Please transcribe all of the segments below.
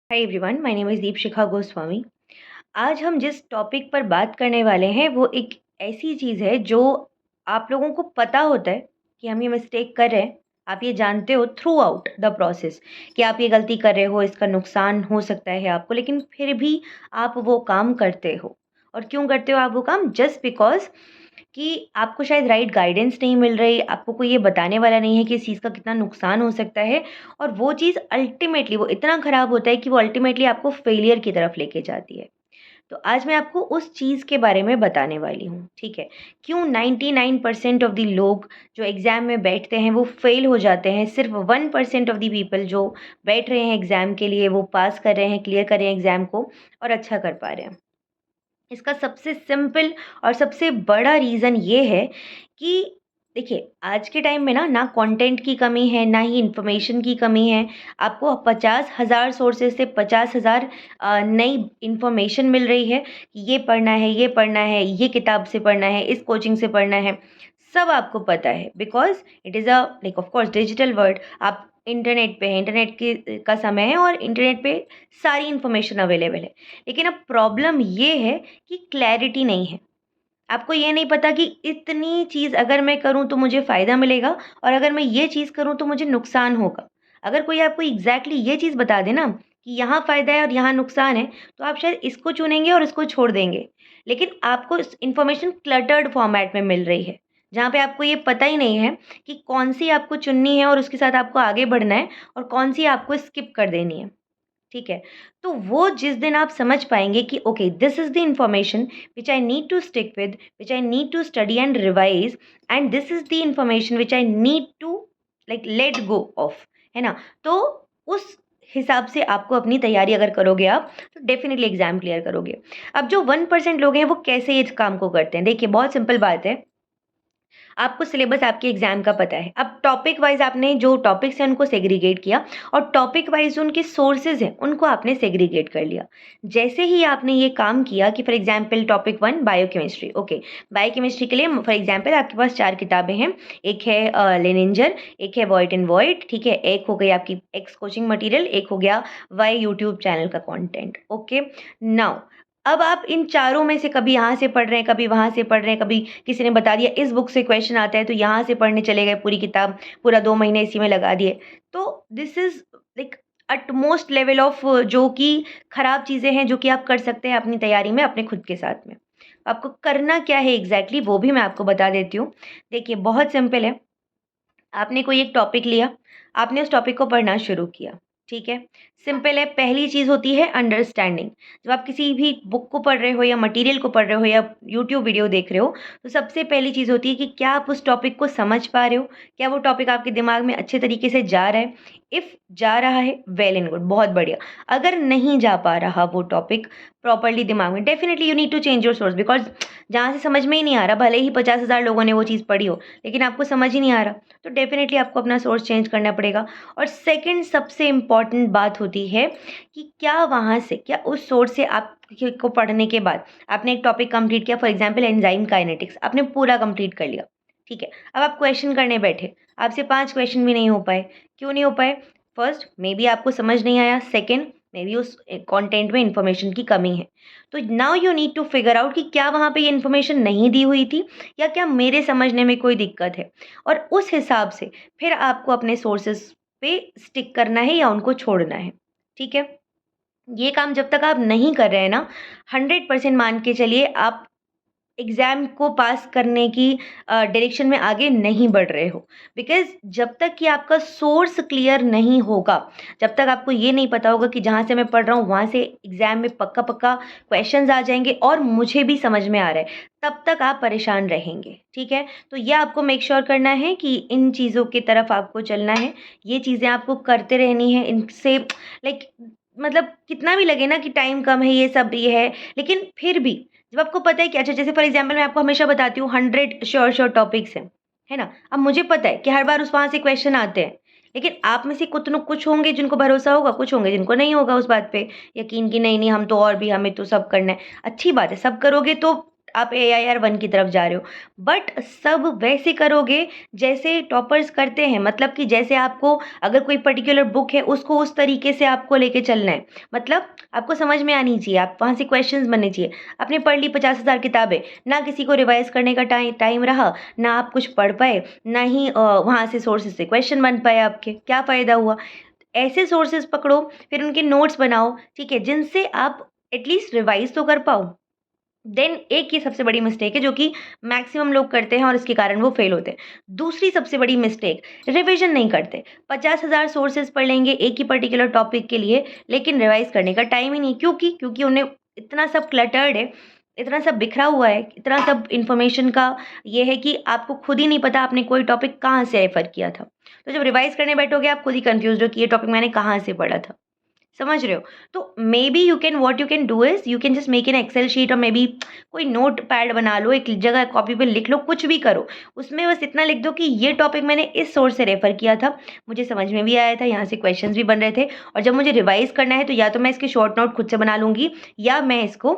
Hi everyone, my name is Deepshikha Goswami. आज हम जिस टॉपिक पर बात करने वाले हैं वो एक ऐसी चीज़ है जो आप लोगों को पता होता है कि हम ये मिस्टेक कर रहे हैं। आप ये जानते हो थ्रू आउट द प्रोसेस कि आप ये गलती कर रहे हो, इसका नुकसान हो सकता है आपको, लेकिन फिर भी आप वो काम करते हो। और क्यों करते हो आप वो काम? जस्ट बिकॉज़ कि आपको शायद राइट गाइडेंस नहीं मिल रही, आपको कोई ये बताने वाला नहीं है कि इस चीज़ का कितना नुकसान हो सकता है, और वो चीज़ अल्टीमेटली वो इतना ख़राब होता है कि वो अल्टीमेटली आपको फेलियर की तरफ लेके जाती है। तो आज मैं आपको उस चीज़ के बारे में बताने वाली हूँ, ठीक है? क्यों 99% ऑफ द लोग जो एग्ज़ाम में बैठते हैं वो फेल हो जाते हैं, सिर्फ़ 1% ऑफ द पीपल जो बैठ रहे हैं एग्ज़ाम के लिए वो पास कर रहे हैं, क्लियर कर रहे हैं एग्ज़ाम को और अच्छा कर पा रहे हैं। इसका सबसे सिंपल और सबसे बड़ा रीज़न ये है कि देखिए, आज के टाइम में ना कंटेंट की कमी है, ना ही इन्फॉर्मेशन की कमी है। आपको 50,000 सोर्सेज़ से 50,000 नई इन्फॉर्मेशन मिल रही है कि ये पढ़ना है, ये पढ़ना है, ये किताब से पढ़ना है, इस कोचिंग से पढ़ना है। सब आपको पता है because it is a like of course digital world. आप इंटरनेट पे हैं, इंटरनेट की का समय है और इंटरनेट पे सारी इन्फॉर्मेशन अवेलेबल है। लेकिन अब प्रॉब्लम ये है कि क्लैरिटी नहीं है। आपको ये नहीं पता कि इतनी चीज़ अगर मैं करूँ तो मुझे फ़ायदा मिलेगा और अगर मैं ये चीज़ करूँ तो मुझे नुकसान होगा। अगर कोई आपको एग्ज़ैक्टली ये चीज़ बता दे ना कि यहाँ फ़ायदा है और यहाँ नुकसान है, तो आप शायद इसको चुनेंगे और इसको छोड़ देंगे। लेकिन आपको इस इन्फॉर्मेशन क्लटर्ड फॉर्मेट में मिल रही है, जहाँ पे आपको ये पता ही नहीं है कि कौन-सी आपको चुननी है और उसके साथ आपको आगे बढ़ना है और कौन-सी आपको स्किप कर देनी है। ठीक है? तो वो जिस दिन आप समझ पाएँगे कि okay this is the information which I need to stick with, which I need to study and revise, and this is the information which I need to like let go of, है ना? तो उस हिसाब से आपको अपनी तैयारी अगर करोगे आप, तो डेफ़िनिटली एग्ज़ाम क्लियर करोगे। अब जो 1% लोग हैं वो कैसे इस काम को करते हैं? देखिए, बहुत सिंपल बात है। आपको सिलेबस आपके एग्ज़ाम का पता है। अब टॉपिक वाइज़ आपने जो टॉपिक्स हैं उनको सेग्रीगेट किया और टॉपिक वाइज़ जो उनके सोर्सेज़ हैं उनको आपने सेग्रीगेट कर लिया। जैसे ही आपने ये काम किया कि for example topic 1 biochemistry, okay. Biochemistry के लिए फॉर एग्ज़ाम्पल आपके पास 4 किताबें हैं। एक है लिनिंजर, एक है वॉइट एंड वॉइट, ठीक है? एक हो गई आपकी एक्स कोचिंग मटीरियल, एक हो गया वाई यूट्यूब चैनल का कंटेंट, ओके। नाउ अब आप इन चारों में से कभी यहाँ से पढ़ रहे हैं, कभी वहाँ से पढ़ रहे हैं, कभी किसी ने बता दिया इस बुक से क्वेश्चन आता है तो यहाँ से पढ़ने चले गए पूरी किताब, पूरा 2 महीने इसी में लगा दिए। तो this is like utmost level of जो कि खराब चीज़ें हैं जो कि आप कर सकते हैं अपनी तैयारी में अपने खुद के साथ में। आपको करना क्या है एग्ज़ैक्टली वो भी मैं आपको बता देती हूँ। देखिए, बहुत सिंपल है। आपने कोई एक टॉपिक लिया, आपने उस टॉपिक को पढ़ना शुरू किया, ठीक है? सिंपल है, पहली चीज़ होती है अंडरस्टैंडिंग। जब आप किसी भी बुक को पढ़ रहे हो या मटीरियल को पढ़ रहे हो या यूट्यूब वीडियो देख रहे हो, तो सबसे पहली चीज़ होती है कि क्या आप उस टॉपिक को समझ पा रहे हो? क्या वो टॉपिक आपके दिमाग में अच्छे तरीके से जा रहा है? इफ़ जा रहा है, वेल एंड गुड, बहुत बढ़िया। अगर नहीं जा पा रहा वो टॉपिक प्रॉपर्ली दिमाग में, definitely you need to change your source because जहाँ से समझ में ही नहीं आ रहा, भले ही 50,000 लोगों ने वो चीज़ पढ़ी हो, लेकिन आपको समझ ही नहीं आ रहा। तो डेफ़िनेटली आपको अपना सोर्स चेंज करना पड़ेगा। और सेकंड सबसे इम्पॉर्टेंट बात होती है कि क्या वहाँ से क्या उस सोर्स से आप को पढ़ने के बाद आपने एक टॉपिक कंप्लीट किया, फॉर एग्ज़ाम्पल एंजाइम काइनेटिक्स आपने पूरा कंप्लीट कर लिया, ठीक है। अब आप क्वेश्चन करने बैठे, आपसे 5 क्वेश्चन भी नहीं हो पाए। क्यों नहीं हो पाए? फर्स्ट मेबी आपको समझ नहीं आया, सेकंड मेबी उस कंटेंट में इन्फॉर्मेशन की कमी है। तो now you need to figure out कि क्या वहाँ पे ये इन्फॉर्मेशन नहीं दी हुई थी या क्या मेरे समझने में कोई दिक्कत है? और उस हिसाब से फिर आपको अपने सोर्सेज़ पे स्टिक करना है या उनको छोड़ना है, ठीक है? ये काम जब तक आप नहीं कर रहे हैं ना, 100% मान के चलिए आप एग्ज़ाम को पास करने की डायरेक्शन में आगे नहीं बढ़ रहे हो। बिकॉज़ जब तक कि आपका सोर्स क्लियर नहीं होगा, जब तक आपको ये नहीं पता होगा कि जहाँ से मैं पढ़ रहा हूँ, वहाँ से एग्ज़ाम में पक्का-पक्का क्वेश्चन्स आ जाएँगे और मुझे भी समझ में आ रहा है, तब तक आप परेशान रहेंगे, ठीक है? तो ये आपको मेक श्योर करना है कि इन चीज़ों की तरफ आपको चलना है, ये चीज़ें आपको करते रहनी है, इनसे लाइक मतलब कितना भी लगे ना कि टाइम कम है, ये सब ये है, लेकिन फिर भी जब आपको पता है कि अच्छा जैसे फॉर एग्ज़ाम्पल मैं आपको हमेशा बताती हूँ 100 श्योर टॉपिक्स हैं, है ना? अब मुझे पता है कि हर बार उस वहाँ से क्वेश्चन आते हैं, लेकिन आप में से कुछ होंगे जिनको भरोसा होगा, कुछ होंगे जिनको नहीं होगा उस बात पे यकीन कि नहीं, नहीं हम तो और भी हमें तो सब करना है। अच्छी बात है, सब करोगे तो आप AIR 1 की तरफ जा रहे हो। बट सब वैसे करोगे जैसे टॉपर्स करते हैं, मतलब कि जैसे आपको अगर कोई पर्टिकुलर बुक है उसको उस तरीके से आपको लेके चलना है। मतलब आपको समझ में आनी चाहिए, आप वहाँ से क्वेश्चंस बनने चाहिए। आपने पढ़ ली 50,000 किताबें, ना किसी को रिवाइज़ करने का टाइम रहा, ना आप कुछ पढ़ पाए, ना ही वहाँ से सोर्सेज़ से क्वेश्चन बन पाए आपके, क्या फ़ायदा हुआ? ऐसे सोर्सेज़ पकड़ो, फिर उनके नोट्स बनाओ, ठीक है? जिनसे आप एटलीस्ट रिवाइज़ तो कर पाओ। देन एक ये सबसे बड़ी मिस्टेक है जो कि मैक्सिमम लोग करते हैं और इसके कारण वो फेल होते हैं। दूसरी सबसे बड़ी मिस्टेक, रिवीजन नहीं करते। 50,000 सोर्सेज़ पढ़ लेंगे एक ही पर्टिकुलर टॉपिक के लिए, लेकिन रिवाइज़ करने का टाइम ही नहीं। क्योंकि उन्हें इतना सब क्लटर्ड है, इतना सब बिखरा हुआ है, इतना सब इन्फॉर्मेशन का ये है कि आपको खुद ही नहीं पता आपने कोई टॉपिक कहाँ से रेफ़र किया था। तो जब रिवाइज़ करने बैठोगे आप खुद ही कन्फ्यूज़्ड हो कि ये टॉपिक मैंने कहाँ से पढ़ा था। समझ रहे हो? तो maybe you can what you can do is you can just make an Excel sheet और मे बी कोई नोटपैड बना लो, एक जगह कॉपी पे लिख लो, कुछ भी करो। उसमें बस इतना लिख दो कि ये टॉपिक मैंने इस सोर्स से रेफ़र किया था, मुझे समझ में भी आया था, यहाँ से क्वेश्चंस भी बन रहे थे और जब मुझे रिवाइज़ करना है तो या तो मैं इसके शॉर्ट नोट खुद से बना लूँगी या मैं इसको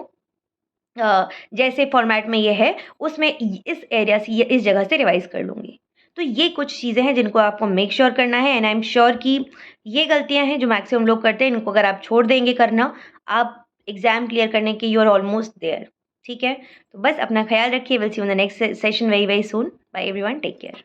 जैसे फॉर्मेट में ये है उसमें इस एरिया से इस जगह से रिवाइज़ कर लूँगी। तो ये कुछ चीज़ें हैं जिनको आपको मेक श्योर करना है एंड आई एम श्योर कि ये गलतियाँ हैं जो मैक्सिमम लोग करते हैं, इनको अगर आप छोड़ देंगे करना, आप एग्ज़ाम क्लियर करने के यू आर ऑलमोस्ट देयर। ठीक है? तो बस अपना ख़्याल रखिए, will see you in the next session very, very soon. Bye everyone, take care.